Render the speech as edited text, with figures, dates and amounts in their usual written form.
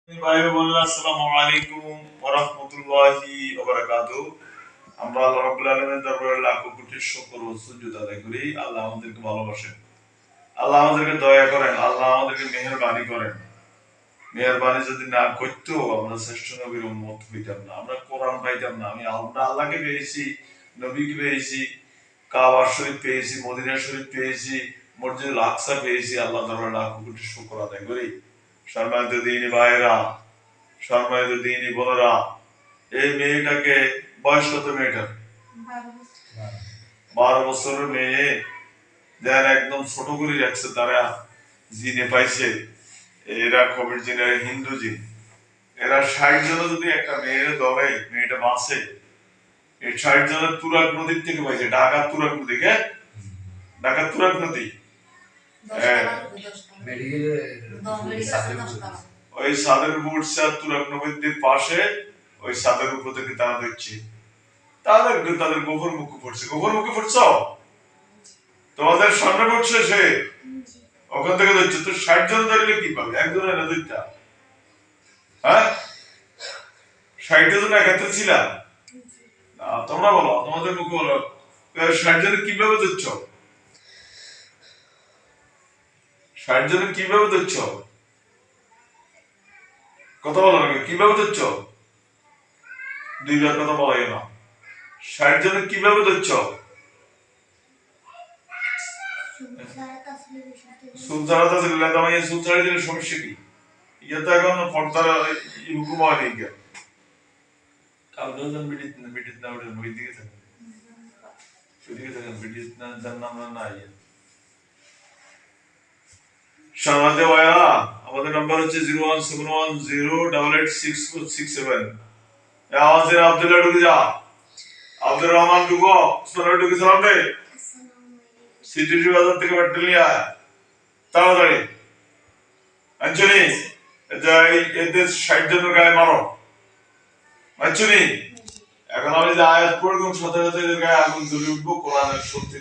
আসসালামু আলাইকুম ওয়া রাহমাতুল্লাহি ওয়া বারাকাতুহু। আমরা আল্লাহ রাব্বুল আলামিনের দরবারে লাখ কোটি শুকর ও সুজুদ আদায় করি। আল্লাহ আমাদেরকে ভালোবাসেন, আল্লাহ আমাদেরকে দয়া করেন, আল্লাহ আমাদেরকে মেহেরবানি করেন। মেহেরবানি যদি না করতো আমরা শ্রেষ্ঠ নবীর উম্মত হইতাম না, আমরা কোরআন পাইতাম না। আমরা আল্লাহকে পেয়েছি, নবীকে পেয়েছি, কাবা শরীফ পেয়েছি, মদিনা শরীফ পেয়েছি, মসজিদুল আকসা পেয়েছি। আল্লাহ দরবারে লাখ কোটি শুকর আদায় করি। সম্মানিত দ্বীনি ভাইয়েরা, সম্মানিত দ্বীনি বোনেরা, এই মেয়েটাকে বয়স কত? মেয়েটার 12 বছরের মেয়ে, যারা একদম ছোট করে রাখছে, তারা জিনে পাইছে। এরা কবির জিন, হিন্দু জিন। এরা 60 জন যদি একটা মেয়ের ধরে, মেয়েটা বাঁচে। এই 60 জনের তুরাগ নদীর থেকে পাইছে, ঢাকার তুরাগ নদী। ঢাকার তুরাগ নদী ওই সাদের উপর তুরাগ নদীর পাশে, ওই সাদের উপর থেকে তারা দেখছি তাদের গোবর মুখে পড়ছে। গোবর মুখে পড়ছ, তোমাদের সামনে পড়ছে সে, ওখান থেকে দেখছো। তো 60 জন ধরলে কি পাবে? একজনের না দুইটা? হ্যাঁ, 60 জন একত্রে ছিলাম। তোমরা বলো, তোমাদের মুখে বলো, 60 জনের কিভাবে দেখছ? 60 জনের কিভাবে দেখছ? কথা বলো না, কিভাবে দেখছ? দুইবার কথা বলাই না। 60 জনের কিভাবে দেখছ? সুলতানাত আছে, লাদামাইয়া সুলতানা দিলে সমস্যা কি? ইয়া তো এখন পর্দার হুকুম হয় নাই। কালজন বিডিত না ওটা ওই দিকে থাকে, ওইদিকে থাকে বিডিত না, যার নাম না ইয়া। সমাজে ভাইয়া, আমাদের নাম্বার হচ্ছে 01710886467। আওয়াজের আব্দুল্লাহ ঢুকে যা, আব্দুর রহমান ঢুকো, সোনা ঢুকে সালাম দে। সিটির বাজার থেকে ব্যাটারি নিয়ে আয় তাড়াতাড়ি। আঞ্চলি, এদের 60 জনের গায়ে মারো। আঞ্চলি, এখন আমি যে আয়াত পড়ব, সাথে সাথে এদের গায়ে আগুন জ্বলে উঠবো কোরআনের শক্তি।